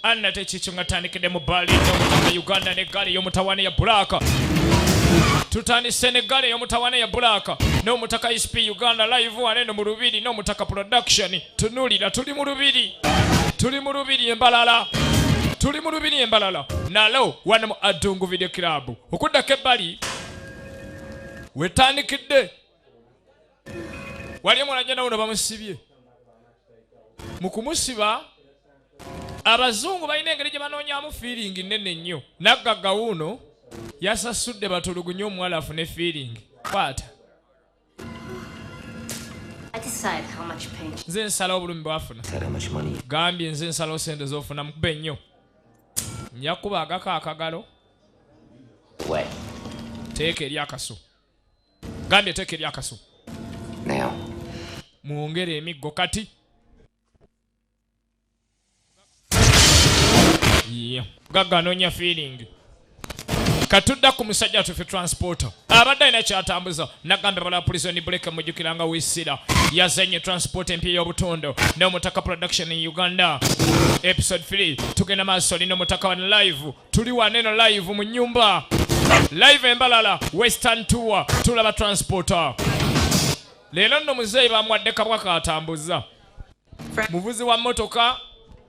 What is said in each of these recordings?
Anna techichunga tandikide mu Berlin n'omutaka Uganda n'eggaali y'omutawaana ya Bulaka. Tutandise n'eggaali y'omutawaana ya Bulaka n'omutaka SP Uganda live waneno mu Lubiri n'omutaka production. Tunulira tuli mu Lubiri. Tuli mu Lubiri embalala. Tuli mu Lubiri embalala. Nalo wano mu Adungu Video Club. Okuddako ebbali wetandikidde. Wali omulajjana uno bamusibye. Mu kumusiba abazungu balina engeri gye banoonyaamu feeling nnene nnyo. Naggagga uno yasasudde batulugunye omuwala afune feeling. Kwata. Nze nsala obulumi bwafuna. Gambye nze nsala sente z'ofuna mukube nnyo. Nja kuba agako akagalo. Teeka eri akaso. Gambye teeka eri akaso. Mwongere emiggo kati. Gagga anoonya feeling. Katudda ku musajja tufe transporter. Abadde alina kyatambuza. Nagambye bala prison break mujjukiranga Wisira. Yazenye transport empya y'obutondo. N'omutaka production in Uganda. Episode 3. Tugenda maaso lino mutaka wa live. Tuli waneno live mu nyumba. Live embalala. Western tour. Tulaba transporter. Leero nno muzeeyi bamwadde kabwa katambuza. Muvuzi wa motoka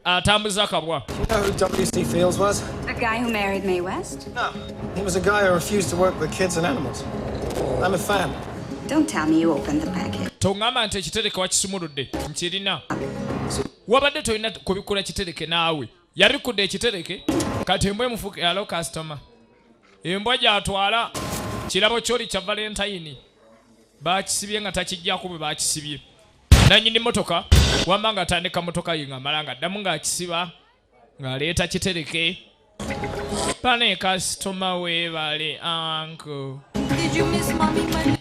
atambuza kabwa. You know who W.C. Fields was? The guy who married Mae West? No. He was a guy who refused to work with kids and animals. I'm a fan. Don't tell me you opened the package. Tongamba nti ekitereke wakisumuludde. Nkirina. Wabadde tolina kubikula kitereke naawe. Yabikudde ekitereke. Kati embwa emufuuke alo customer. Embwa gy'atwala kirabo kyoli kya Valentine. Bakisibye nga takijjako bwe bakisibye. Nannyini motoka wamba nga atandika motoka ye ng'amala ng'addamu ng'akisiba ng'aleeta kitereke. Pane kasitoma weebale anko.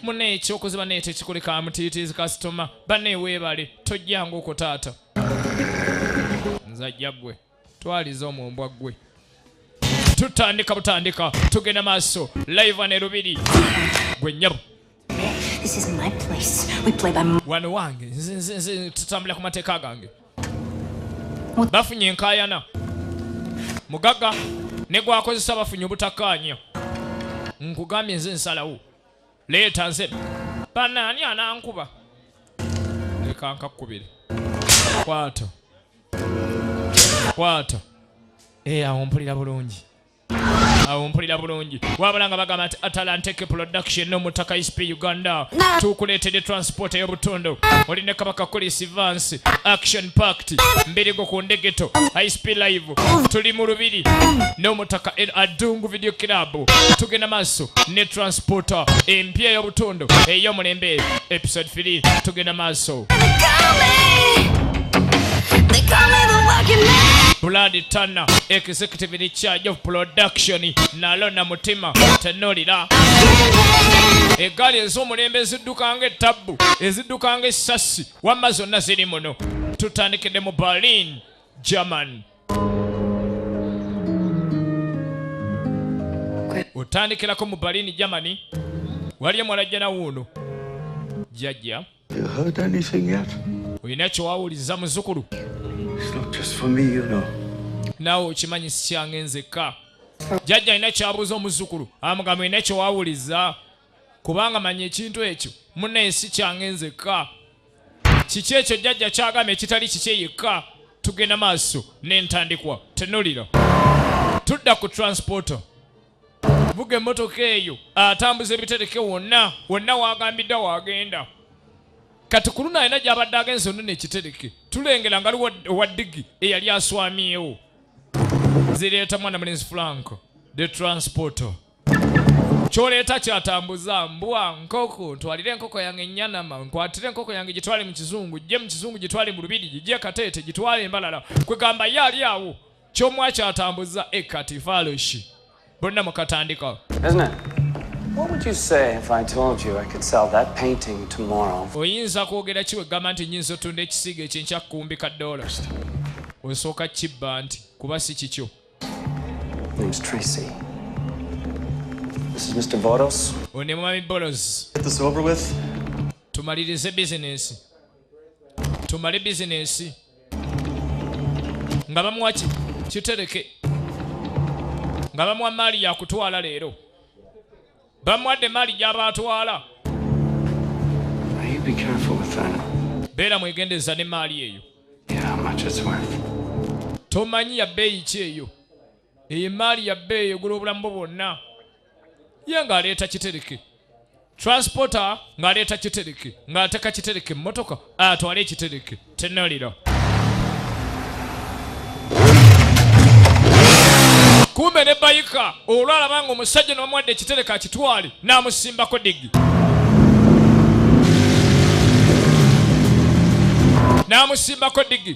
Mune ekyokuziba neeta ekikuleka mutiitiizi kasitoma. Bane weebale tojjanga okwo taata. Nzajja ggwe twaliza omumbwa ggwe. Tutandika butandika tugenda maaso live ne Lubiri gwe nnyabo. This is my place. We play by Wano wange nze tutambula ku mateeka gange. Bafunye enkaayana. Mugagga ne gwakozesa bafunye obutakkaanya. Nkugambye nze nsalawo. Leeta nze. Banaani anankuba. Leka nkakkubire. Kwata. Kwata. Awo mpulira bulungi. Awo mpulira bulungi. Wabula nga bagamba nti Atalanteke production n'omutaka SP Uganda. Tukuleetedde transport y'obutondo. Olina Kabaka Collins Vance. Action packed. Mbirigo ku ndegeto. SP live. Tuli mu Lubiri. N'omutaka Adungu Video Club. Tugenda maaso ne transporter. Empya y'obutondo. Ey'omulembe. Episode 3. Tugenda maaso. They call me the working man. Blood Turner, executive in charge of production. Nalona mutima tenolira. Egali ez'omulembe eziddukanga ettabu, eziddukanga essasi. Wamma zonna ziri muno. Tutandikidde mu Berlin, German. Utandikirako mu Berlin, Germany. Waliyo mwalajjana wuuno. Jjajja. You heard anything yet? Oyina kyowawuliza muzzukulu. It's not just for me, you know. Naawe okimanyi si kyange nzekka. Jjajja alina kyabuuza omuzzukulu. Amugamba olina kyowawuliza. Kubanga manya ekintu ekyo. Munnaye si kyange nzekka. Kiki ekyo jjajja kyagamba ekitali kike yekka. Tugenda maaso n'entandikwa. Tenulira. Tudda ku transporter. Vuga emmotoka eyo. Atambuza ebitereke wonna. Wonna waagambidde waagenda. Kati kuluna alina gy'abadde agenze onone ekitereke. Tulengera nga wa digi eyali aswamyewo. Zireeta mwana mulenzi Frank. The transporter. Kyoleeta kyatambuza mbwa nkoko. Ntwalire enkoko yange Nyanama. Nkwatire enkoko yange gitwale mu Kizungu. Gye mu Kizungu gitwale mu Lubiri. Gye Kateete gitwale embalala. Kwegamba yali awo. Kyomwa kyatambuza ekati faloshi. Bonna mukatandika. Isn't it? What would you say if I told you I could sell that painting tomorrow? Oyinza kwogera ki wegamba nti nyinza otunda ekisiige ekyenkya $1,000. Osooka kibba nti kuba si kikyo. Name's Tracy. This is Mr. Boros. One Mwami Boros. Get this over with. Tumalirize bizinesi. Tumale bizinesi. Nga bamuwaki kitereke nga bamuwa maali yakutwala leero bamuwadde maali gy'abaatwala. Now you be careful with that. Beera mwegendeza ne maali eyo. Yeah, how much it's worth. Tomanyi ya bbeeyi ki eyo. Eyo maali ya bbeeyi egula obulamu bwonna. Ye ng'aleeta kitereke. Transporter ng'aleeta kitereke. Ng'ateeka kitereke mmotoka atwale ekitereke. Tennolira. Kumbe ne bayika olwalaba nga omusajja n'omuwadde ekitereke akitwale n'amusimbako digi. N'amusimbako digi.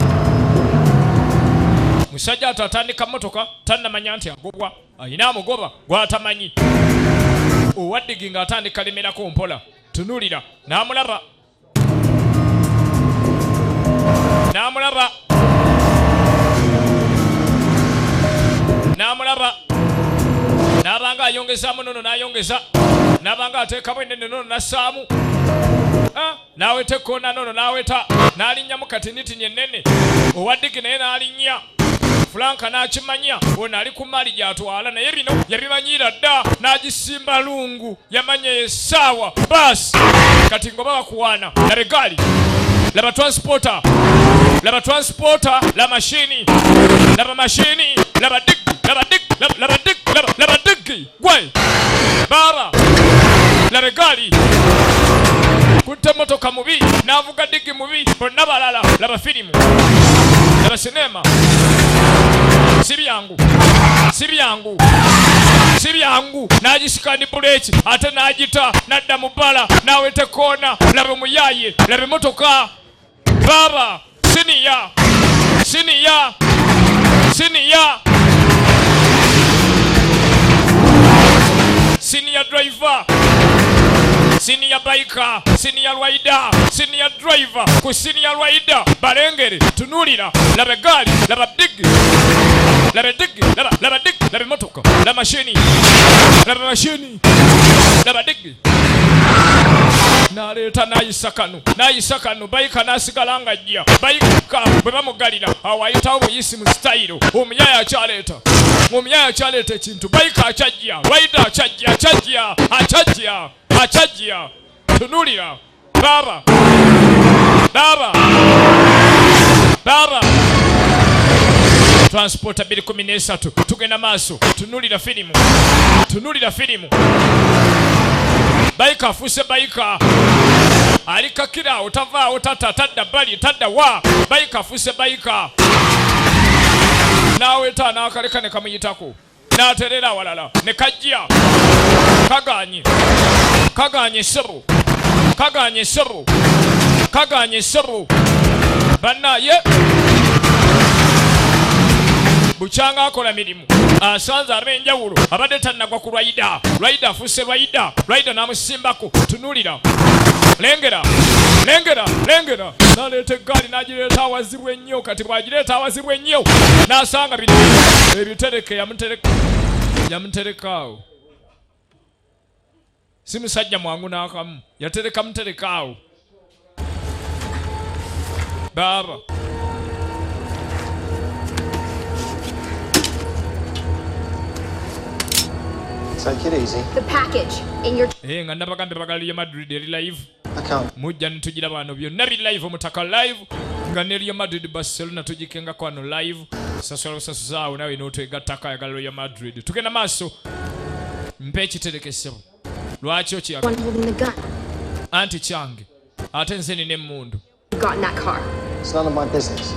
Musajja atatandika motoka tannamanya nti agobwa. Ayina amugoba gw'atamanyi. Owa digi ng'atandika lemerako mpola. Tunulira. N'amulaba. N'amulaba. N'amulaba. N'abanga ayongezaamu nono n'ayongeza. N'abanga ateekamu ennene nono n'assaamu. N'aweta ekkoona nono n'aweta. N'alinnyamu katinitini ennene. Owa digi naye n'alinnya. Franka n'akimanya ono ali ku maali gy'atwala naye bino yabimanyiira dda n'agisimba lungu yamanya essaawa baasi kati ngoba bakuwaana laba eggaali laba transporter la mashini laba mashini laba digi gwe baaba laba eggaali kutte motoka mubi n'avuga digi mubi bonna balala laba firimu laba sinema. Si byangu n'agisikani buleeki ate n'agita n'adda mu bbala n'aweta ekkoona laba omuyaaye laba emmotoka baaba siniya driver senior biker senior rider senior driver ku senior rider balengere tunulira laba eggaali laba digi laba motoka laba mashini laba digi n'aleeta n'ayisa kano bayika n'asigala ng'ajja bayika bwe bamugalira awo ayitawo buyisi mu sitayiro omuyaya akyaleeta ekintu bayika akyajja rider akyajja tunulira baba Transporter 213 tugenda maaso tunulira firimu bayika afuuse bayika alikakira otavaawo tadda bali tadda wa bayika afuuse bayika n'aweta n'akaleka ne kamuyitako n'aterera awalala ne kajja kaganye ssebo bannaye bukyanga akola mirimu asanze ab'enjawulo abadde tannagwa ku rider afuuse rider n'amusimbako tunulira lengera n'aleeta eggaali n'agireeta awazibu ennyo kati bw'agireeta awazibu ennyo n'asanga bino ebitereke yamutereka awo si musajja mwangu n'akamu yatereka mutereka awo baba Take it easy. The package in your... nga nabagambe bagala Real Madrid eri live. I can't. Mujja nitugira bano byonna biri live omutaka live. Nga ne Real Madrid Barcelona tujikenga kwano live. Sasuzaawo nawe n'otwegattako ayagala Real Madrid. Tugenda maaso. Mpe ekitereke ssebo. Lwaki okiyaga? One holding the gun. Anti kyange. Ate nze nina emmundu. Got in that car. It's none of my business.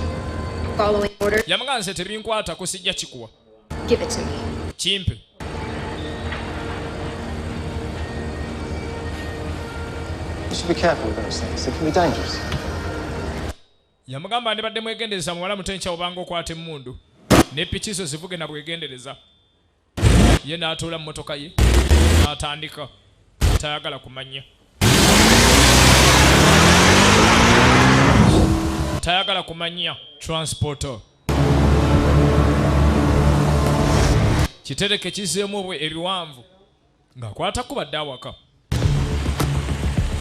Following orders. Yamugamba nze tebinkwata kusijja kikuwa. Give it to me. Kimpe. You should be careful with those things. They can be dangerous. Yamugamba ndibadde mwegendereza muwala mutenkya obanga okwata emmundu. Ne piki zo zivuge na bwegendereza. Ye n'atuula mu mmotoka ye. N'atandika. Tayagala kumanya. Tayagala kumanya. Transporter. Kitereke kizeemu obwe ebiwanvu. Ng'akwata kubadde awaka.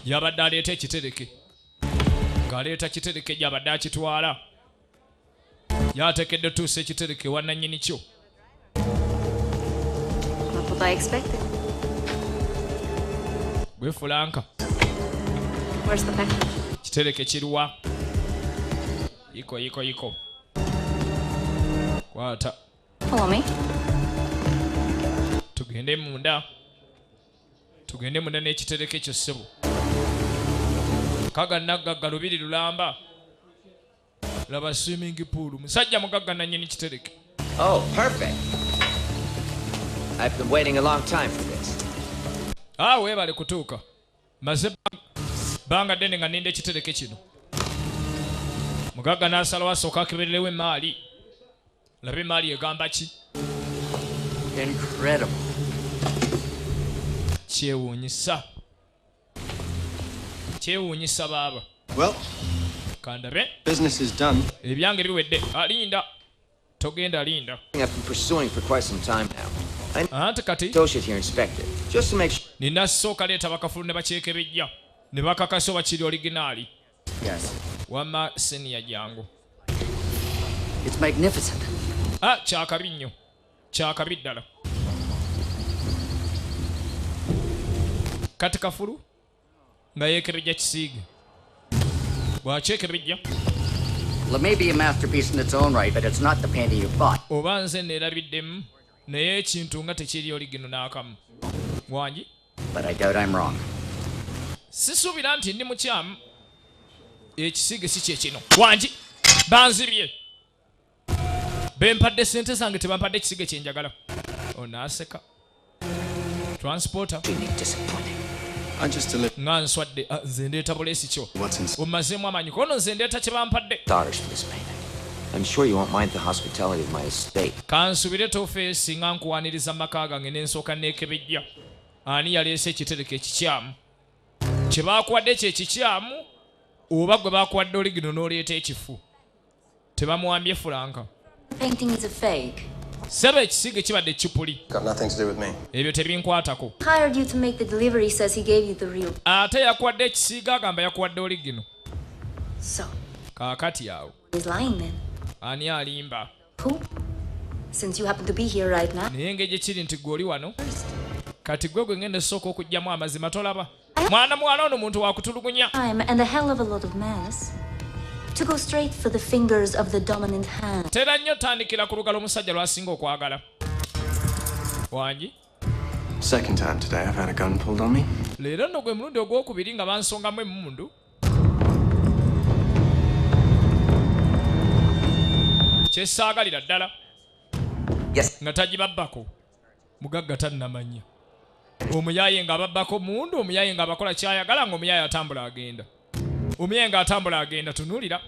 Yabadde aleeta ekitereke. Ng'aleeta kitereke gy'abadde akitwala. yatekedde tuusa ekitereke wannannyini kyo. Not what I expected. Gwe Fulanka, Where's the package? kitereke kiruwa? Yiko. Kwata. Follow me. Tugende munda n'ekitereke kyo ssebo. Kaga nagagga lubiri lulamba. Laba swimming pool. Musajja mugagga nannyini kitereke. Oh, perfect. I've been waiting a long time for this. Weebale kutuuka. Maze banga ddene nga nninda ekitereke kino. Mugagga n'asalawo asooka akebererewo emaali. Labe emaali egamba ki? Incredible. Kyewuunyisa baaba. Well, Kandabe. business is done. Ebyange biwedde. Linda. Togenda linda. I've been pursuing for quite some time now. I Anti kati. associate here inspected, just to make sure. Nina sooka leeta bakafulu ne bakyekebejja. Ne bakakasa oba kiri originaali. Yes. Wamma senior jangu. It's magnificent. Kyakabi nnyo. Kyakabi ddala. Kati kafulu nga yeekebejja kisiige. Bw'akyekebejja Well, it may be a masterpiece in its own right, but it's not the painting you bought. oba nze neerabiddemu naye ekintu nga tekiri oligino n'akamu. Wangi? But I doubt I'm wrong. Sisuubira nti ndi mukyamu. Ekisiige si kye kino. Wangi? Banzibye. Bempadde ssente zange tebampadde ekisiige kye njagala. Onaaseka. Transporter. Really disappointing. I just delivered Nga nswadde. Nze ndeeta buleesi kyo. what's inside. Omazeemu amaanyi. Kono nze ndeeta kye bampadde. $1 for this painting. I'm sure you won't mind the hospitality of my estate. Kansubire toofeesi nga nkuwaniriza maka gange n'ensooka neekebejja. Ani yaleese ekitereke ekikyamu? Kye baakuwadde kye kikyamu oba gwe baakuwadde oligino n'oleeta ekifu? Tebamuwambye Fulanka. Painting is a fake. Seba ekisiige kibadde kipuli. Got nothing to do with me. Ebyo tebinkwatako. Hired you to make the delivery, says he gave you the real. Ate yakuwadde ekisiige agamba yakuwadde oligino. So, Kaakati awo. he's lying then. Ani alimba? Who? Since you happen to be here right now. Naye engeri gye kiri nti gwe oli wano. Kati gwe gwe ngenda esooka okuggyamu amazima tolaba. Mwana muwala ono muntu wakutulugunya. Time and a hell of a lot of mess. To go straight for the fingers of the dominant hand. Tera nnyo tandikira ku lugalo omusajja lw'asinga okwagala. Wangi? Second time today I've had a gun pulled on me. Leero nno gwe mulundi ogwokubiri nga bansongamu emmundu. Kyesaagalira ddala. Yes. Nga tagibabbako. Mugagga tannamanya. Omuyaaye ng'ababbako mundu, omuyaaye ng'abakola kyayagala ng'omuyaaye atambula agenda. Omuyaaye ng'atambula agenda tunuulira.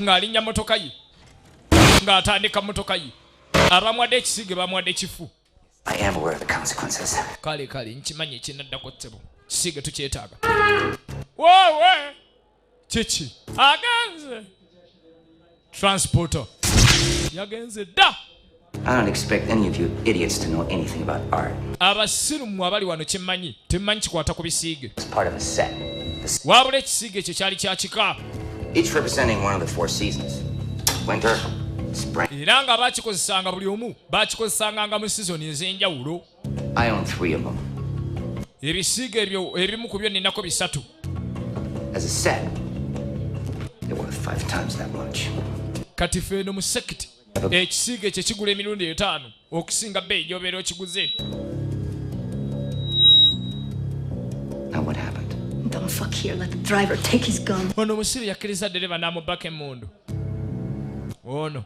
Ng'alinnya motoka ye. Ng'atandika motoka ye. Abamuwadde ekisiige bamuwadde kifu. I am aware of the consequences. Kale nkimanyi ekinaddako ttebo. Kisiige tukyetaaga. Woowe! Kiki? Agenze! Transporter. Yagenze dda! I don't expect any of you idiots to know anything about art. Abasiru mmwe abali wano kyemmanyi, temmanyi kikwata ku bisiige. It's part of a set. Wabula ekisiige ekyo kyali kya kika. Each representing one of the 4 seasons. Winter, spring. Era nga baakikozesanga buli omu, baakikozesanga nga mu sizoni ez'enjawulo. I own 3 of them. Ebisiige ebyo ebimu ku byo ninako 3. As a set, they're worth 5 times that much. Kati feeno mu sekiti. Ekisiige ekyo kigula emirundi 5 okusinga bbeeyi gy'obeera okiguze. Now what happened? Don't fuck here. Let the driver take his gun. Ono omusibe yakkiriza ddereva n'amubbako emmundu. Ono.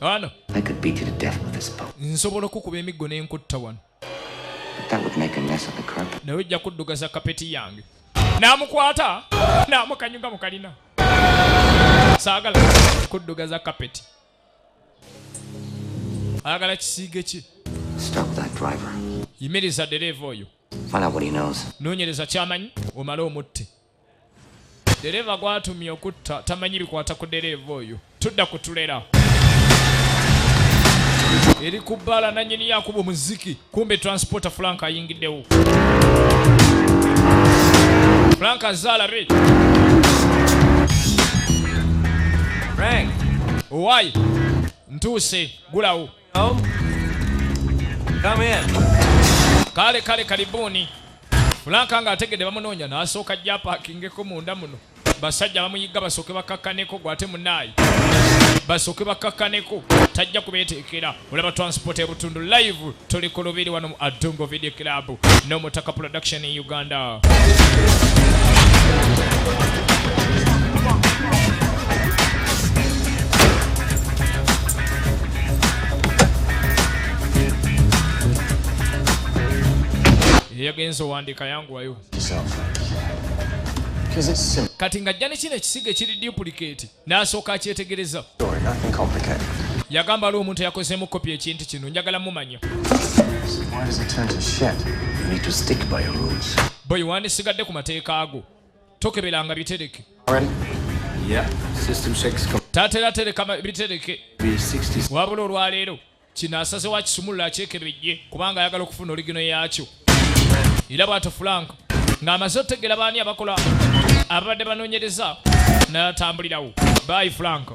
I could beat you to death with this boat. Nsobola okukuba emiggo n'enkutta wano. But that would make a mess of the carpet. Nawe ojja kuddugaza kapeti yange. N'amukwata n'amukanyuga mu kalina. Saagala kuddugaza kapeti. Ayagala kisiige ki? Start with that driver. Yimiriza ddereeva oyo. Find out what he knows. Noonyereza ky'amanyi omale omutte. Ddereeva gw'atumye okutta tamanyi bikwata ku ddereeva oyo. Tudda kutulera. Eri ku bbaala nannyini yakuba omuziki. Kumbe transporter Fulanka ayingiddewo. Frank azalabe. Frank. Why? Ntuse gulawo. Oh. Come in. Kale karibuni. Frank nga ategedde bamunoonya n'asooka ajja paakingeko munda muno. Basajja bamuyigga basooke bakakkaneko gwate munaayi. Basooke bakakkaneko tajja kubeeteekera. Olaba transport ebutundu live tuli ku lubiri wano mu Adongo Video Club n'Omutaka Production in Uganda. Yagenzo wandika yangu wayo. Kati ng'ajja ne kino ekisiga ekiri duplicate n'asooka akyetegereza. Yagamba ali omuntu yakozeemu kopi ekintu kino njagala mumanya. Boy wandisigadde ku mateeka ago. Tokeberanga bitereke. Tatera tereka bitereke. Wabula olwaleero kino asaze wakisumulula akyekebejje kubanga ayagala okufuna oligino yaakyo. Era bw'ato Frank ng'amaze otegera baani abakola abadde banoonyereza n'atambulirawo. Bye Frank.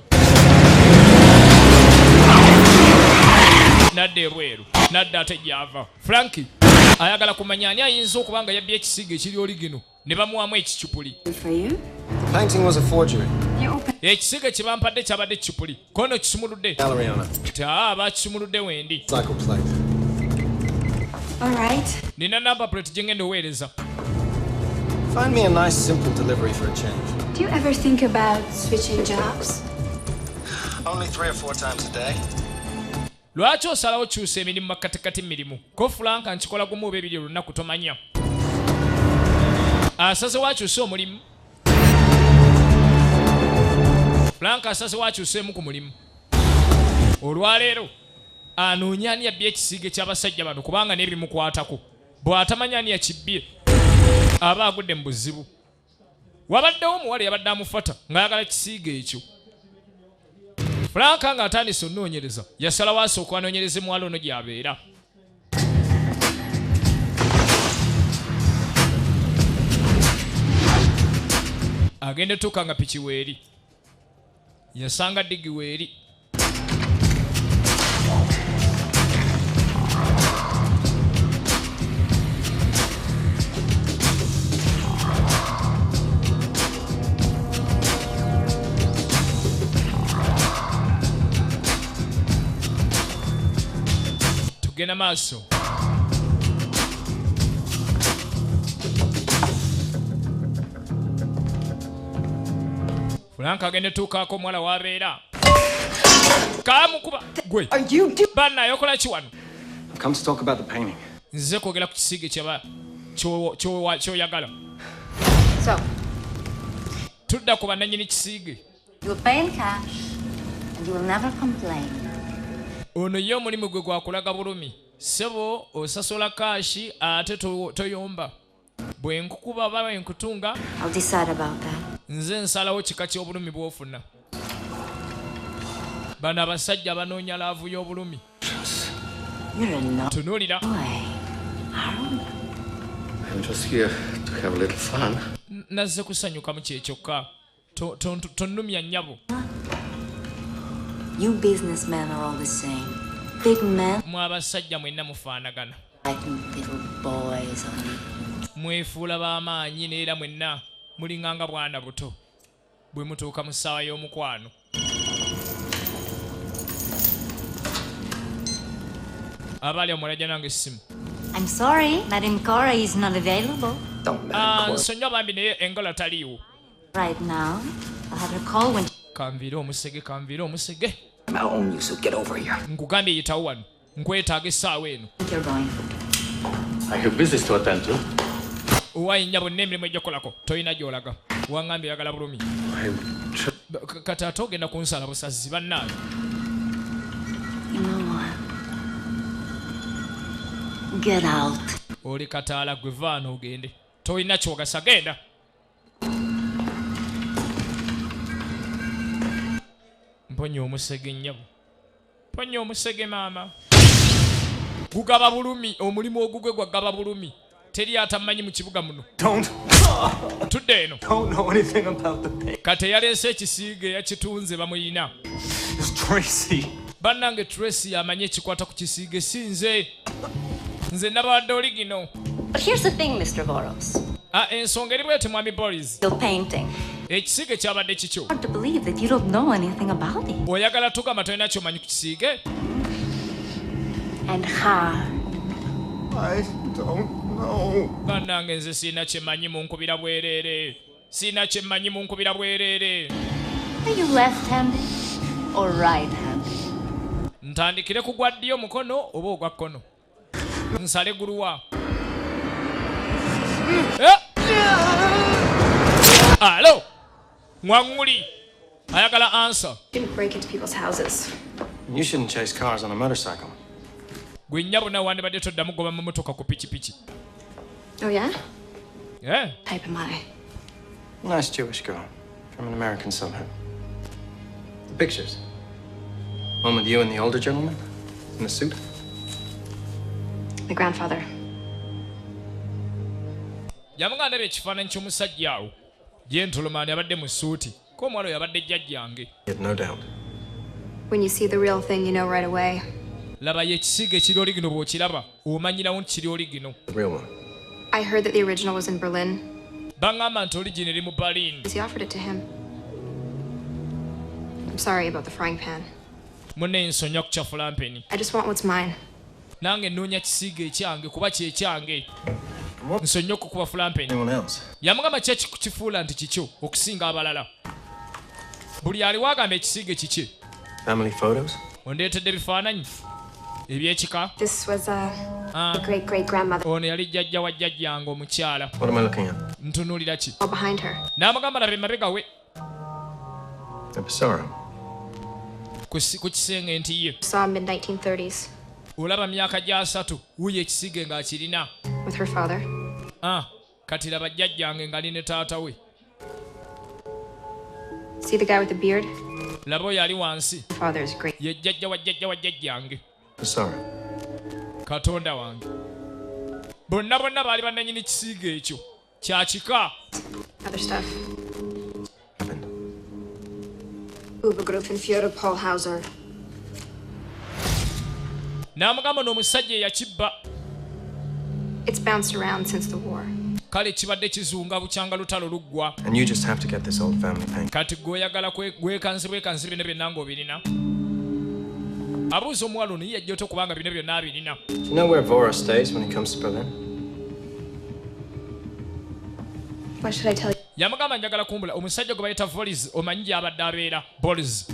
Nadda ebweru nadda ate gy'ava. Franki ayagala kumanya ani ayinza okuba nga yabbye ekisiga ekiri oligino ne bamuwamu ekicupuli. The painting was a forgery. Ekisiga kye bampadde kyabadde ekicupuli. Kono kisumuludde. Gallery on it. Bakisumuludde wendi. Cycle plate. All right. Nina number plate gye ngenda oweereza. Find me a nice, simple delivery for a change. Do you ever think about switching jobs? Only 3 or 4 times a day. Lwaki osalawo kyusa emirimu makatikati mirimu? Ko Frank nkikola gumu oba ebiri olunaku tomanya. Asaze wakyusa omulimu. Frank asaze wakyusa emu ku mulimu. Olwaleero anoonya ani yabbye ekisiige ky'abasajja bano kubanga n'ebimukwatako. Bw'atamanya ani yakibbye aba agudde mu buzibu. Wabaddewo omuwala yabadde amufata ng'ayagala ekisiige ekyo. Frank nga atandise onoonyereza yasalawo asooka anoonyereze muwala ono gy'abeera. Agenda tuuka nga piki weeri. Yasanga digi weeri. Tugenda maaso. Frank agenda tuukaako omuwala w'abeera. Kaamukuba gwe. Banna ayokola ki wano? I've come to talk about the painting. Nze kwogera ku kisiige ky'oyagala. So, Tudda ku bannannyini kisiige. You'll pay in cash, and you will never complain. Ono ye omulimu gwe gwakulaga bulumi. Sebo osasula kaashi ate toyomba. Bwe nkukuba oba bwe nkutunga. I'll decide about that. Nze nsalawo kika ky'obulumi bw'ofuna. Bano abasajja banoonya laavu y'obulumi. You're a no Tunuulira. Boy, Harold. I'm just here to have a little fun. Nazze kusanyukamu kye kyokka. Tonnumya nnyabo. You businessmen are all the same. Big men Mwe abasajja mwenna mufaanagana. fighting little boys on Mwefuula b'amaanyi n'era mwenna mulinganga bwana buto. Bwe mutuuka mu ssaawa y'omukwano. Abaali omulajja nange essimu. I'm sorry, Madam Cora is not available Nsonyiwa bambi naye engola taliiwo. right now. I'll have her call when Kanviire omusege. my own you, so get over here. Nkugambye yitawo wano. Nkwetaaga essaawa eno. you're going. I have business to attend to. Owaayinya bonna emirimu ejja kukolako. Toyina gy'olaga. Waŋŋambye oyagala bulumi. Kati ate ogenda kunsala busazi bannaabe. You know what? Get out. Oli kataala gwe vaana ogende. Toyina ky'ogasa genda. Mponya omusege nnyabo. Ponya omusege maama. Gugaba bulumi. Omulimu ogugwe gwagaba bulumi. teri atamanyi mu kibuga muno. Don't. Tudde eno. Don't know anything about the paint. Kate yaleese ekisiige yakitunze bamuyina. It's Tracy. Bannange Tracy amanyi ekikwata ku kisiige sinze. Nze nabadde oli gino. But here's the thing, Mr. Voros. Ensonga eri bwete mwami Boris. Still painting. Ekisiige kyabadde kikyo. Hard to believe that you don't know anything about it. Oyagala tugamba tolina kyomanyi ku kisiige? And how? I don't know. Bannange nze sirina kyemanyi mu nkubira bwereere. Sirina kyemanyi mu nkubira bwereere. Are you left-handed or right-handed? Ntandikire ku gwa ddyo mukono oba ogwa kkono. Nsale guluwa. Alo! Mwanguli! Ayagala answer. Didn't break into people's houses. You shouldn't chase cars on a motorcycle. Gwe nnyabo nawe wandibadde toddamu goba mu mmotoka ku pikipiki. Oh, yeah? Eh? Type am I. Nice Jewish girl from an American suburb. The pictures. One with you and the older gentleman in the suit. My grandfather. Yamuganda ndaba ekifaananyi ky'omusajja awo. Gentleman yabadde mu suuti. Ko omwalo yabadde jjajjange. You have no doubt. When you see the real thing, you know right away. Laba y'ekisiige ekiri oli gino bw'okiraba omanyirawo nti kiri oli gino. The real one. I heard that the original was in Berlin. Baŋŋamba nti origin eri mu Berlin. He offered it to him. I'm sorry about the frying pan. Munne nsonyiwa ku kya fulampeni. I just want what's mine. Nange nnoonya kisiige ekyange kuba kyekyange. Nsonyiwa okukuba fulampeni. Anyone else? Yamugamba ki ekikukifuula nti kikyo okusinga abalala. Buli aliwo agamba ekisiige kiki. Family photos? Ondeetedde bifaananyi ebyekika. This was a great-great-grandmother. Ono yali jjajja wa jjajjange omukyala. What am I looking at? Ntunuulira ki? All behind her. N'amugamba laba emabega we A Pissarro. ku kisenge nti ye. Saw mid-1930s Olaba myaka gya 3 wuyo ekisiige ng'akirina. with her father. Kati laba jjajjange ng'ali ne taata we. See the guy with the beard? Laba oyo ali wansi. Father is great. Ye jjajja wa jjajja wa jjajjange. Pissarro. Katonda wange. Bonna baali bannanyini kisiige ekyo. Kya kika. Other stuff. Obergrufen Führer Paul Hauser. N'amugamba n'omusajja eyakibba. It's bounced around since the war. Kale kibadde kizunga bukyanga lutalo luggwa. And you just have to get this old family paint. Kati gw'oyagala bwekanzibwe bino byonna ng'obirina. Abuuza omuwala ono ye yajja ota kubanga bino byonna abirina. Do you know where Voros stays when he comes to Berlin? What should I tell you? Yamugamba njagala kumbula omusajja gwe bayita Boris omanyi gy'abadde abeera. Boris.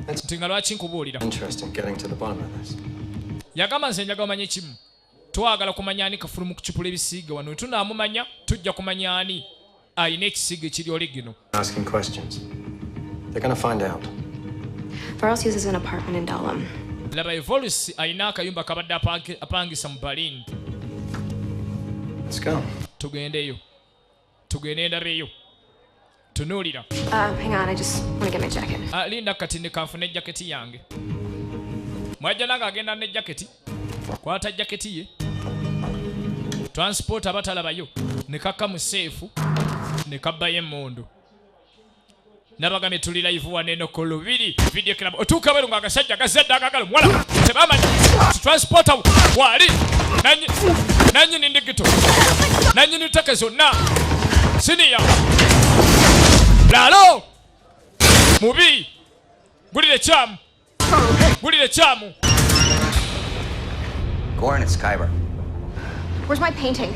Nti nga lwaki nkubuulira. Interesting getting to the bottom of this. Yagamba nze njagala omanye kimu. Twagala kumanya ani kafulu mu kucupula ebisiige wano. Tunaamumanya tujja kumanya ani ayina ekisiige ekiri oli gino. Asking questions. They're gonna find out. Voros uses an apartment in Dahlem. Laba Voros ayina akayumba kabadde apangisa mu Berlin. Let's go. Tugendeyo. Tugende ndabeyo. Tunuulira. Hang on, I just want to get my jacket. Linda katinde kanfune jaketi yange. Mwajja nanga agenda ne jaketi. Kwata jaketi ye. Transport abatalabayo. Ne kaka mu seefu. Ne kabbayo emmundu. Nabagamye tuli live waneno ku Lubiri video club. Otuuka bwe agasajja gazadde agagala mwala. Tebamanyi. Transport wali. Nanyi ni ndigito. Nanyi ni take zonna. Siniya. Lalo. Mubi. Gulire chamu. Gulire chamu. Goran, it's Kyber. Where's my painting?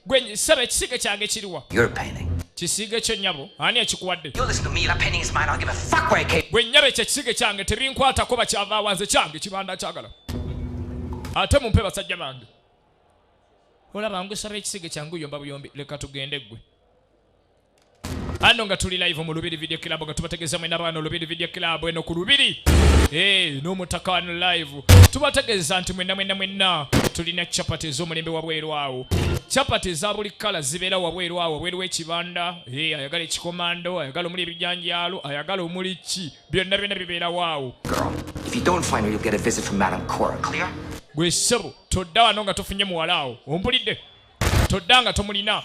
Gwenye saba ekisiige kyange kiriwa. You're painting. Kisiige kyo nnyabo ani ekikuwadde. You listen to me, that painting is mine. I'll give a fuck where it came. Gwe nnyabo ekyo ekisiige kyange tebinkwatako bakyava awanze kyange kibanda kyagala. Ate mumpe basajja bange. Olaba ngusaba ekisiige kyange yomba buyombi leka tugende gwe. Ano nga tuli live mu Lubiri video club nga tubategeza mwena bano Lubiri video club eno ku Lubiri. N'omutaka wano live. Tubategeza nti mwena tulina chapati z'omulembe wabweru awo. Chapati za buli kala zibeera wabweru awo wabweru w'ekibanda. Ayagala ekikomando, ayagala omuli ebijanjaalo, ayagala omuli ki. Byonna bibeera waawo. Girl, if you don't find her, you'll get a visit from Madame Cora. Clear? Gwe ssebo todda wano nga tofunye muwala awo. Ompulidde? toddanga tomulina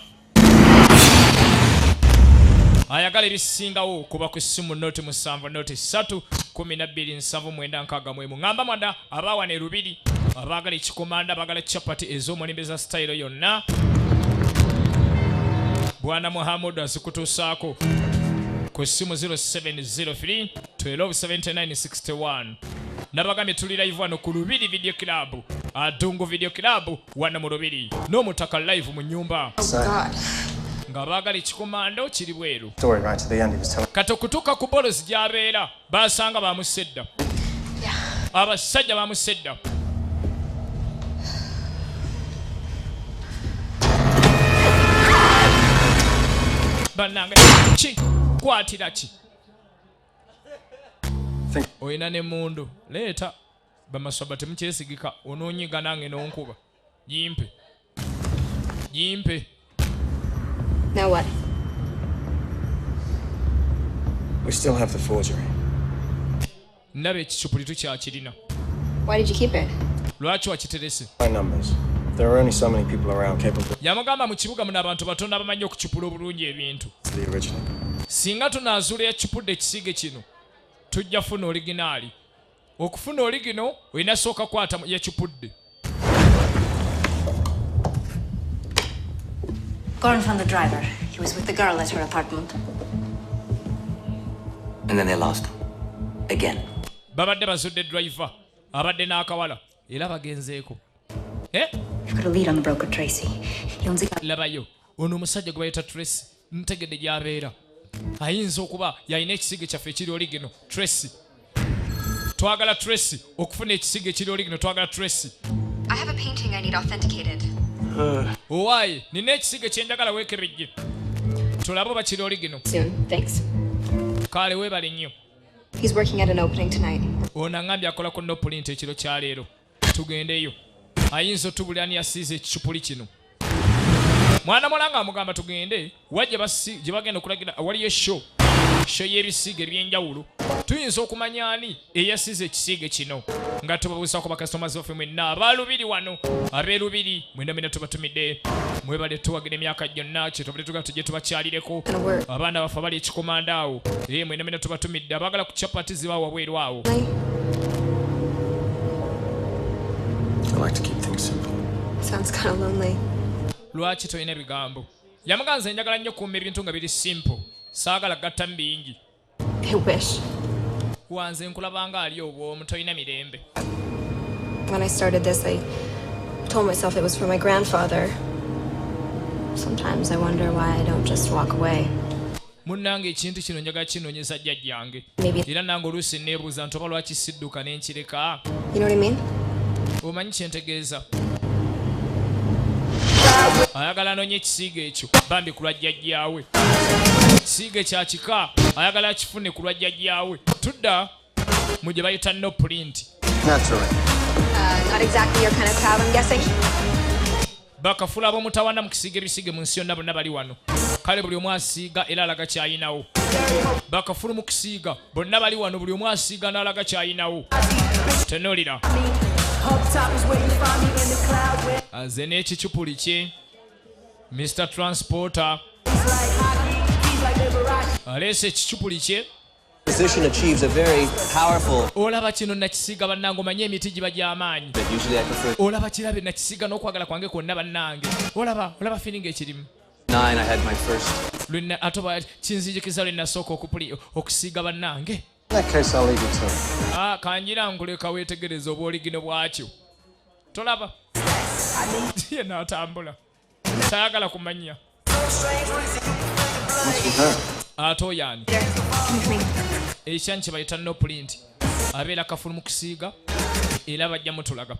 ayagala ebisingawo kuba ku ssimu noti 7 noti 3 12 7 9 6 ngamba mwanda abawana erubiri abaagala ekikomanda abaagala chapati ez'omulembe za style yonna bwana Muhammad azikutuusaako ku ssimu 0703 127961 nabagambye tuli live wano ku Lubiri Video Club Adungu Video Club wano mu Lubiri n'omutaka live mu nyumba nga baagala ekikomando kiri bweru Story right to the end. He was telling. kati okutuuka ku bolozi gy'abeera basanga bamusedda abasajja bamusedda bannange ki kwatira ki oyina n'emmundu leeta bamaswaba temukyesigika onoonyiga nange n'onkuba gimpe Now what? We still have the forgery. ndaba ekicupuli tukyakirina Why did you keep it? lwaki wakiterese My numbers. There are only so many people around capable yamugamba mu kibuga muno abantu batono abamanyi okucupula obulungi ebintu of the original. singa tunaazuula eyakipudde ekisiige kino tujja funa originaali okufuna origino olina sooka kwata yakipudde Gordon found the driver. He was with the girl at her apartment. And then they lost him. Again. babadde bazudde driver abadde n'akawala era bagenzeeko You've got a lead on the broker, Tracy. He owns a labayo ono omusajja gwe bayita Tracy ntegedde gy'abeera ayinza okuba yalina ekisiige kyaffe ekiri origino Tracy twagala Tracy okufuna ekisiige ekiri origino twagala Tracy I have a painting I need authenticated. owaaye nina ekisiige kyenjagala weekerijje tulabe oba kiri origino Soon, thanks. kale weebale nnyo He's working at an opening tonight. ono aŋŋambye akola ku no print ekiro kya leero tugendeyo ayinza otubulani yasiize ekicupuli kino mwana mulanga amugamba tugende wajja gye bagenda okulagira waliyo show y'ebisiige ebyenjawulo tuyinza okumanya ani eyasiize ekisiige kino nga tubabuusako bakasitomazi baffe mwenna abalubiri wano abeerubiri mwena tubatumidde mwebale tuwagira emyaka gyonna kyetubadde tugaa tujje tubakyalireko abaana baffe bali ekikomanda awo mwena tubatumidde abaagala ku chapati ziba wabweru awo I like to keep things simple. Sounds kind of lonely. lwaki tolina bigambo yamuganza njagala nnyo kuuma ebintu nga biri simple saagala gatta mu bingi I wish. wanze nkulabanga ali obwomu tolina mirembe When I started this, I told myself it was for my grandfather. Sometimes I wonder why I don't just walk away. munnange ekintu kino njagala kinoonyeza jjajjange Maybe. era nange oluusi neebuuza nti oba lwaki sidduka n'enkireka You know what I mean? omanyi kyentegeeza ayagala anoonye ekisiige ekyo bambi ku lwa jjajjaawe ekisiige kya kika ayagala akifune ku lwa jjajjaawe tudda mu gye bayita no print Naturally. Not exactly your kind of crowd, I'm guessing. bakafula ab'omutawana mu kisiiga ebisiige mu nsi yonna bonna bali wano kale buli omu asiiga era alaga kyayinawo bakafulu mu kisiiga bonna bali wano buli omu asiiga n'alaga kyayinawo tenolira aze n'ekicupuli kye Mr. Transporter aleese ekicupuli kye Position achieves a very powerful. olaba kino nakisiiga bannange omanye emiti giba gy'amaanyi Usually I prefer olaba kirabe nakisiiga n'okwagala kwange kwonna bannange olaba feeling ekirimu 9. I had my first. atoba kinzijikiza lwe nasooka okusiiga bannange In that case, I'll leave you to it. kanjira nkuleka weetegereza obwoligino bwakyo tolaba ye n'atambula tayagala kumanya ate oyani ekyanyi kye bayita no print abeera kafulu mu kusiiga era bajja mutulaga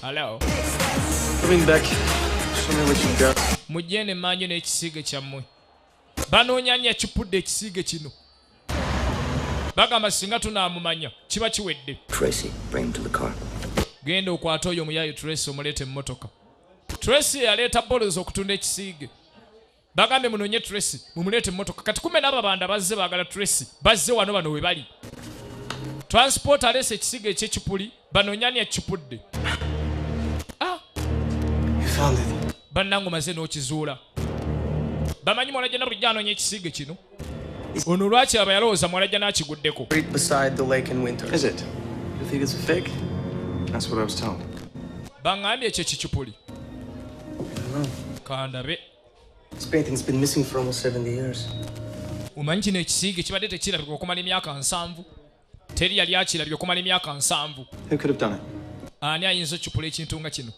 alo Coming back. Show me what you got. mujjene emmanju n'ekisiige kyammwe banoonya ani yakipudde ekisiige kino bagamba singa tunaamumanya kiba kiwedde Tracy, bring him to the car. genda okwata oyo omuyaayo Tracy omuleeta emmotoka Tracy yaleeta bolozi okutunda ekisiige bagambe munoonye Tracy mumuleete emmotoka kati kumbe n'ababanda bazze baagala Tracy bazze wano bano we bali transport aleese ekisiige eky'ekipuli banoonya ani yakipudde You found it. bannangu maze n'okizuula bamanyi mwalajjana bulijjo anoonya ekisiige kino ono lwaki aba yalowooza mwalajja n'akiguddeko Right beside the lake in winter. Is it? You think it's a fake? That's what I was told. baŋŋambye ekyo ekicupuli kandabe This painting's been missing for almost 70 years. omanyi kino ekisiige kibadde tekirabika okumala emyaka 7 teri yali akirabye okumala emyaka 7 Who could have done it? ani ayinza occupula ekintu nga kino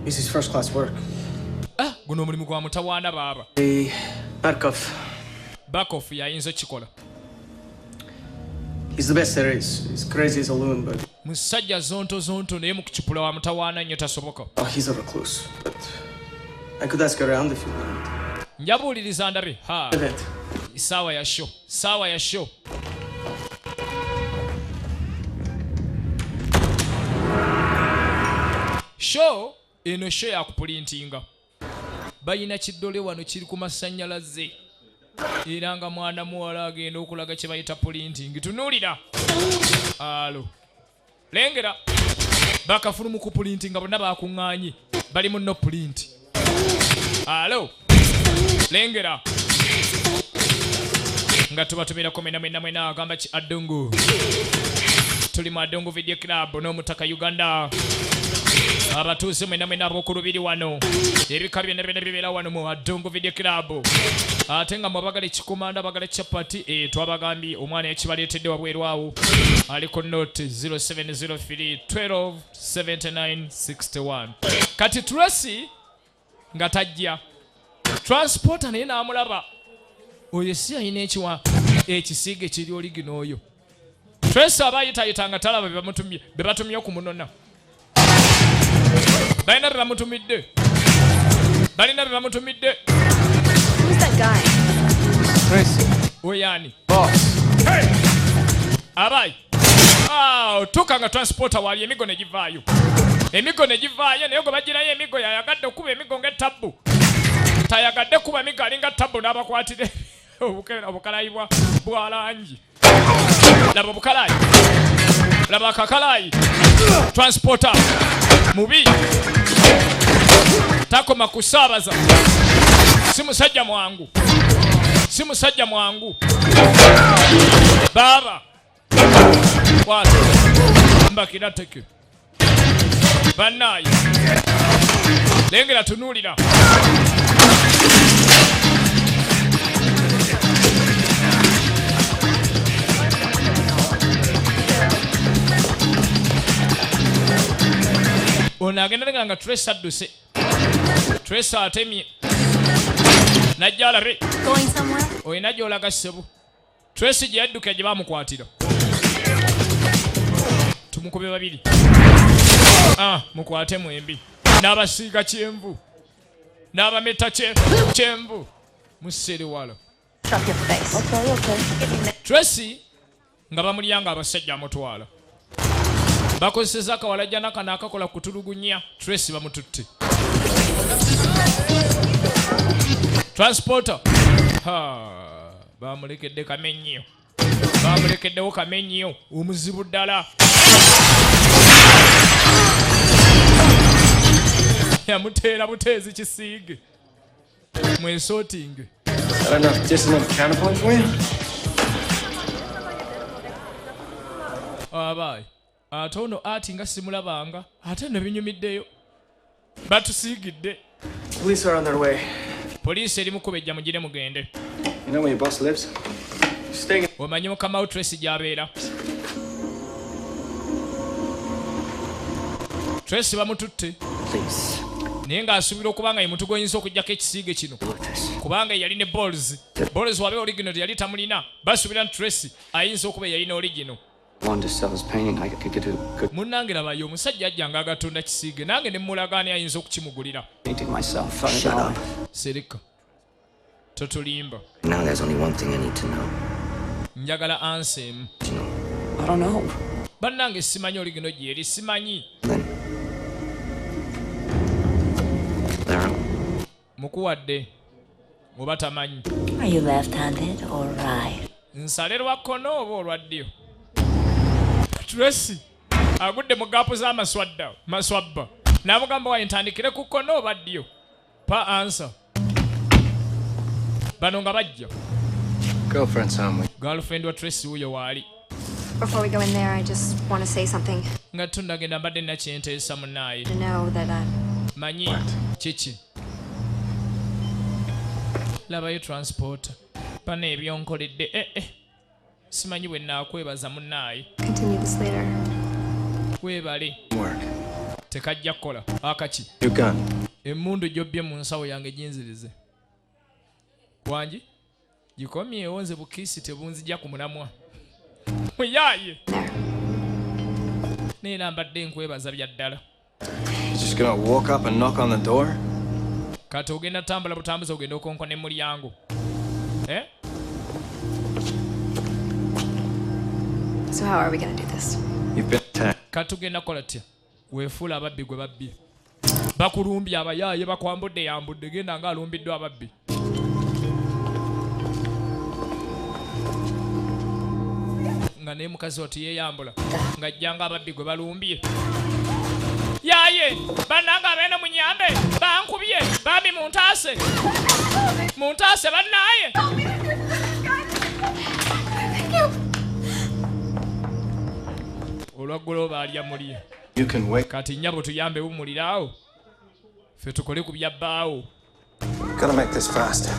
This is first class work. guno omulimu gwa mutawaana baaba The Barkov. bakof yayinza okukikola He's the best there is. He's crazy as a loon, but musajja zonto naye mu kucupula wa mutawaana nnyo tasoboka he's a recluse. But I could ask around if you want. njabuuliriza ndabe ha Event. saawa ya show show eno show yakupulintinga bayina kiddole wano kiri ku masannyalaze era nga mwana muwala agenda okulaga kye bayita pulinting tunuulira alo lengera bakafulu mu kupulintinga bonna bakuŋŋaanye bali mu no pulinti alo lengera nga tubatumira mwena agamba ki Adungu tuli mu Adungu Video Club n'omutaka Uganda abatuuze mwena ab'okulubiri wano ebika byonna bibeera wano mu Adungu Video Club ate nga mwabagala ekikomanda bagala chapati twabagambye omwana yakibaleetedde wabweru awo ali ku note 0703 12 79 61 kati Tracy nga tajja transporter naye n'amulaba oyo si ayina ekisiige kiri oligino oyo Tracy aba ayitayitanga talaba be batumye okumunona balina be bamutumidde Who's that guy? Tracy. oyani Boss. abayi tuka nga transporter wali emigo negivaayo naye gwe bagirayo emigo yayagadde okuba emigo ng'etabbu tayagadde kuba emigo alinga tabbu n'abakwatire obukalayi bwalangi laba obukalayi laba akakalayi transporter mubi takoma kusaabaza si musajja mwangu baba kwata mbakira teke bannaye lengera tunuulira ono agenda nga Tracy adduse Tracy atemye najja alabe Going somewhere? olina gy'olaga ssebo Tracy gye yaddukira gye baamukwatira tumukube babiri mukwate mwembi n'abasiiga kyenvu n'abameta kyenvu musere wala Drop your face. Okay. Tracy nga bamulyanga abasajja amutwala bakozeseza akawalajjana kano akakola kutulugunya Tracy bamututte transporter bamulekeddewo kamenyo omuzibu ddala yamuteera buteezi kisiige mwensootinge Just enough counterpoint for you? abaayi ate ono ati nga simulabanga ate no binyumiddeyo batusiigidde Police are on their way. poliisi eri mukubejja mugire mugende You know where your boss lives? Staying in omanyi mukama wo Tracy gy'abeera Tracy bamututte Please, naye ng'asuubira okuba nga ye muntu gw'oyinza okugyako ekisiige kino look this. kubanga yali ne balls wabe original yali tamulina basuubira nti Tracy ayinza okuba yalina original I wanted to sell his painting. I could get a good munnange labayo omusajja ajjanga agatunda kisiige nange ne mulagaani ayinza okukimugulira painting myself. Shut up. serika totulimba Now there's only one thing I need to know. njagala ansem I don't know. bannange simanyi original gyeri simanyi Lara, mukuwadde oba tamanyi Are you left-handed or right? nsale lwa kkono oba olwa ddyo Tracy agudde mu gaapu z'amaswabba n'amugamba wa ntandikire ku kkono oba ddyo pa answer bano nga bajja Girlfriend's home. girlfriend wa Tracy wuyo waali Before we go in there, I just want to say something. nga tundagenda mbadde nakyenteesa munaaye To know that manyi kiki labayo transport bano ebyonkoledde simanyi bwe naakwebaza munaaye continue this later. weebale Work. tekajja kukola akaki Your gun. emmundu gy'obbye mu nsawo yange ginzirize wangi gikomyewo nze bukiisi tebunzijja ku mulamwa muyaaye neera mbadde nkwebaza bya ddala You're just gonna walk up and knock on the door? kati ogenda tambula butambuzi ogenda okonkona emulyango So how are we gonna do this? You've been attacked. kati tugenda kukola tya weefuula ababbi gwe babbye bakulumbye abayaaye bakwambudde yambudde genda nga alumbiddwa ababbi nga naye mukazi oti yeeyambula ng'ajjanga ababbi gwe balumbye yaaye bannanga abeena munyambe bankubye bambi muntaase bannaaye olwaggula oba alya mulye You can wake. kati nnyabo tuyambe bumuliraawo ffe tukole ku byabbaawo Gotta make this fast.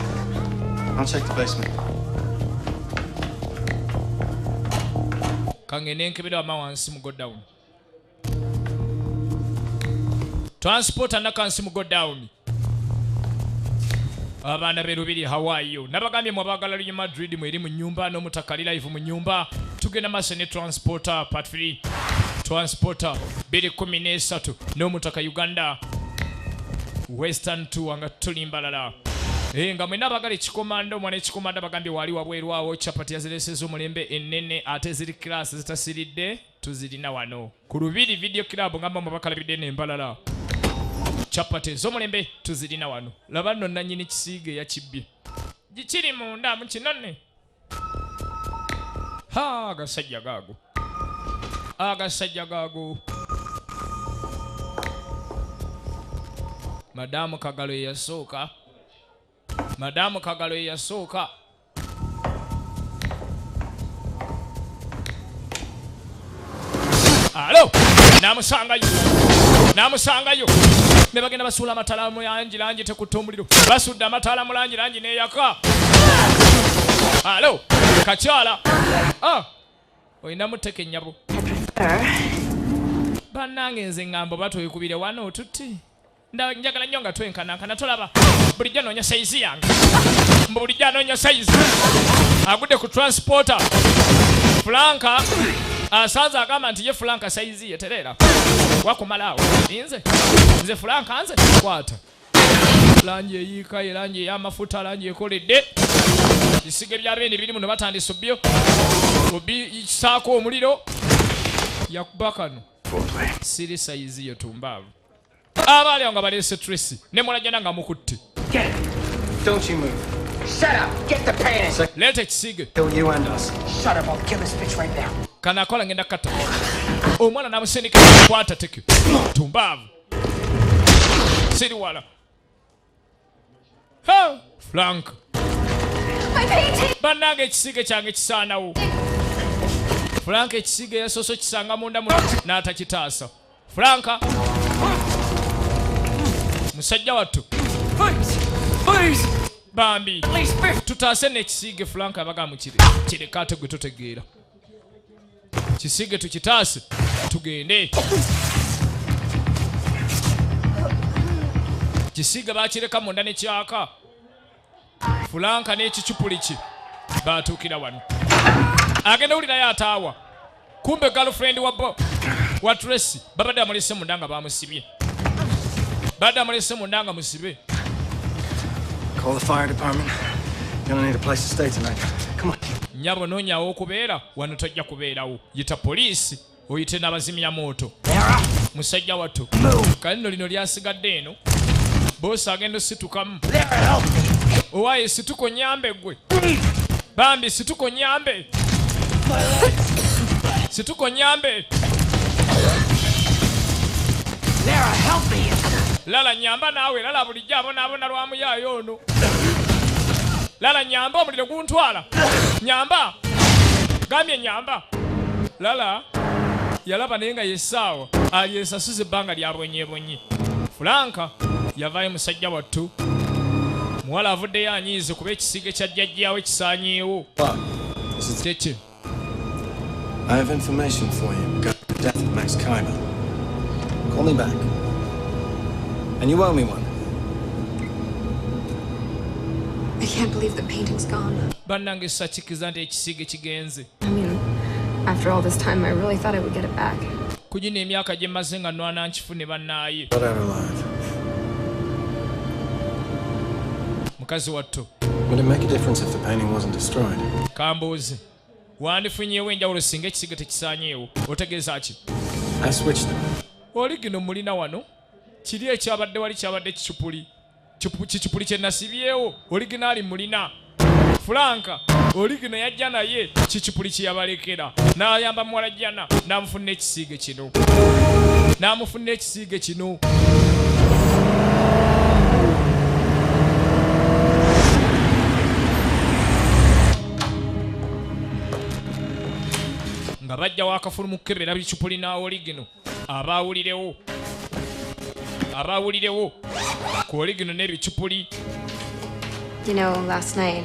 I'll check the basement. kangende nkebera wama wansi mu godown transporter nakansi mu godown abaana be lubiri hawaayo nabagambye mwabagala lunye Madrid mweri mu nyumba n'omutaka live mu nyumba tugenda maaso ne transporter part 3 transporter 213 n'omutaka Uganda Western Tour nga tulimbalala nga mwena abagala ekikomando mwana ekikomando bagambye wali wabwerwawo chapati yazileseza omulembe ennene ate ziri class zitasiridde tuzirina wano ku lubiri video club ngamba mubakalabidde n'embalala chapati ez'omulembe tuzirina wano laba nno nannyini kisiige yakibbye gikiri munda mu kinone agasajja gaago madamu kagalo eyasooka alo namusangayo ne bagenda basuula amatala mu langi tekutta omuliro basudde amatala mu langi neyaka alo kakyala olina muteka ennyabo bannange nze ŋŋambo batwekubire wano otutti njagala nnyo nga twenkanankana tolaba bulijjo anoonya sayizi yange bulijjo anoonya sayizi agudde ku transporter Franka asanze agamba nti ye Franka sayizi ye tereera wakumalaawo nze Franka nze kwata langi eyiika erangi ey'amafuta langi ekoledde bisige bya beeni biri muno batandisa obbyo obisaako omuliro yakuba kano siri sayizi ye tumbaavu abaali awo nga baleese Tracy ne mulajjana nga mukutte Don't you move. Shut up! Get the painting! leeta ekisiige Kill you and us. Shut up! I'll kill this bitch right now. kana akola ngenda kata omwana namusindika kwata teke tumbaavu siri wala Frank bannange ekisiige kyange kisaanawo Frank ekisiige yasoso kisanga munda muno n'atakitaasa Franka musajja wattu bambi tutaase n'ekisiige Frank abaga mukire kireka ate gwe totegeera kisiige tukitaase tugende kisiige bakireka munda nekyaka Franka n'ekicupuli ki batuukira wano agenda wulirayo ataawa kumbe girlfriend wa Tracy babadde amulese munda nga bamusibye musibe Call the fire department. You're gonna need a place to stay tonight. Come on. nyabo noonyawo okubeera wano tojja kubeerawo yita poliisi oyite n'abazimya moto musajja wattu kale nno lino lyasigadde eno boosi agenda ositukamu owaaye situko nyambe gwe bambi situko nyambe Sarah, help me! Lala nyamba nawe, lala bulijja abonaabona lwamuyaayo ono. Lala nyamba omuliro guntwala. Nyamba. Gambye nyamba. Lala yalaba naye nga yesaawa alyesasuza ebbanga lyabonyebonye. Franka yavaayo musajja wattu. Muwala avuddeyo anyiize kuba ekisiige kya jjajjaawe kisaanyeewo. Teki. I have information for you regarding the death of Max Kaiba. Call me back. And you owe me one. I can't believe the painting's gone. Bannange sakikiza nti ekisiige kigenze. I mean, after all this time, I really thought I would get it back. Kugina emyaka gye mmaze nga nnwana nkifune bannaaye. Got out alive. Mukazi wattu. Would it make a difference if the painting wasn't destroyed? Kambuuze. Wandifunyeewo enjawulo singa ekisiige tekisaanyeewo. Otegeeza ki? I switched them. Oli gino mulina wano. Kiri ekyabadde wali kyabadde kicupuli. Kicupuli kye nasibyewo. Originaali mulina. Franka. Oli gino yajja naye kicupuli kye yabalekera. N'ayamba muwala jjana. N'amufunna ekisiige kino. N'amufunna ekisiige kino. Nga bajja wakafulu mu kukebera bicupuli n'oli gino. Abaawulirewo ku oli gino n'ebicupuli. You know, last night,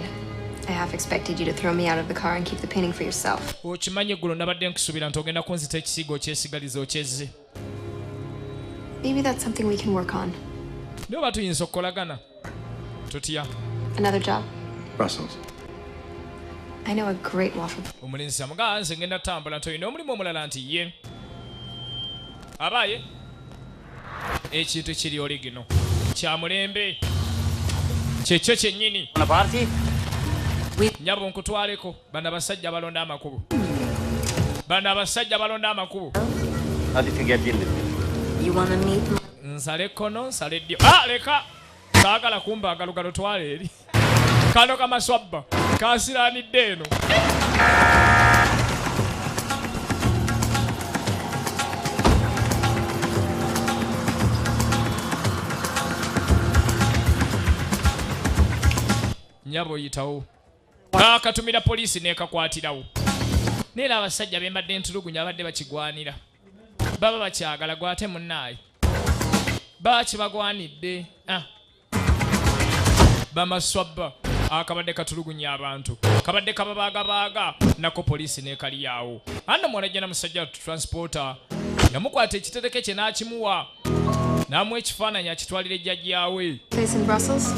I half expected you to throw me out of the car and keep the painting for yourself. Okimanyi eggulo nabadde nkusuubira nti ogenda kunzita ekisiigo okyesigaliza okyezze. Maybe that's something we can work on. Naye oba tuyinza okukolagana. Tutya. Another job. Brussels. I know a great waffle. Omulenzi amugaa nze ngenda tambula nti olina omulimu omulala nti ye. Abaaye. Ekintu ekiri oli gino. Kya mulembe. Kyekyo kyennyini. On a party? Nyabo nkutwaleko. Bano abasajja balonda amakubo. How did you get in with me? You wanna meet my... Nsale kono, nsale ddyo. Leka! Saagala kumba agalugalo twale eri. Kano kamaswabba. Kaasiraanidde eno. Nyabo yitawo. Kaakatumira poliisi n'ekakwatirawo. Neera abasajja be mbadde ntulugunya abadde bakigwanira. Baba bakyagala gwate munnaayi. Bakibagwanidde. Bamaswabba. Akabadde katulugunya abantu. Kabadde kababaagabaaga. Nako poliisi n'ekaliyaawo. Anno mwalajja na musajja transporter. Yamukwata ekitereke kye n'akimuwa. N'amuwa ekifaananyi akitwalira ejjajjaawe. Place in Brussels?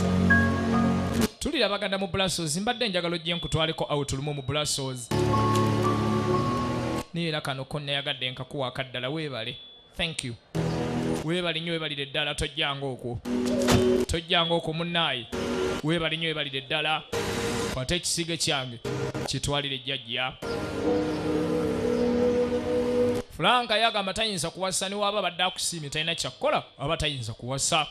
Tulirabaganda mu Brussels. Mbadde njagala ojje nkutwaleko out lumu mu Brussels. Neera kano ko nayagadde nkakuwa akaddala weebale. Thank you. Weebale nnyo weebalire ddala tojjanga okwo. Tojjanga okwo munnaayi. Weebale nnyo weebalire ddala. Kwata ekisiige kyange. Kitwalire ejjajja. Franka yagamba tayinza kuwasa ne waba badde akusiimye talina kyakkola aba tayinza kuwasa.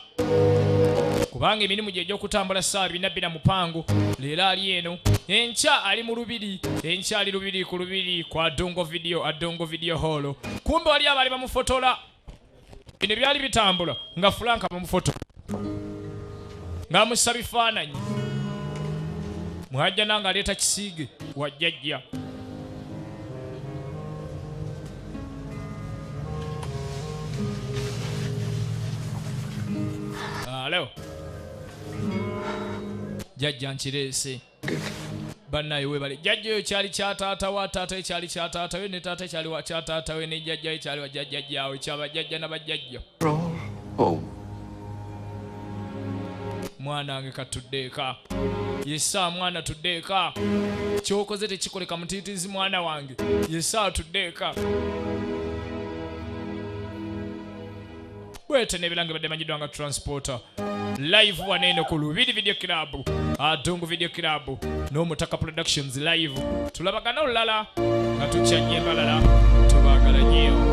Kubanga emirimu gye egy'okutambula ssaawa 24 mupango leero ali eno. Enkya ali mu lubiri. Enkya ali lubiri ku lubiri kwa Adongo Video Hall. Kumbe wali abali bamufotola. Bino byali bitambula nga Franka bamufotola. Ng'amussa bifaananyi. Mwajja nanga aleeta kisiige wajjajja. Hello. Jajja nkireese. Bannaye weebale. Jajja oyo kyali kya taata wa taata we kyali kya taata we ne taata kyali wa kya taata we ne jajja we kyali wa jjajjaawe kyabajjajja n'abajjajja. Oh. Mwana wange katuddeeka. Yessa mwana tuddeeka. Kyokoze tekikoleka mutiitizi mwana wange. Yessa tuddeeka. Bwete n'ebirange badde manyiddwa nga transporter. Live waneeno ku Lubiri Video Club. Adongo Video Club. N'Omutaka Productions live. Tulabagana olulala nga tukyanye embalala. Tubaagala nnyo.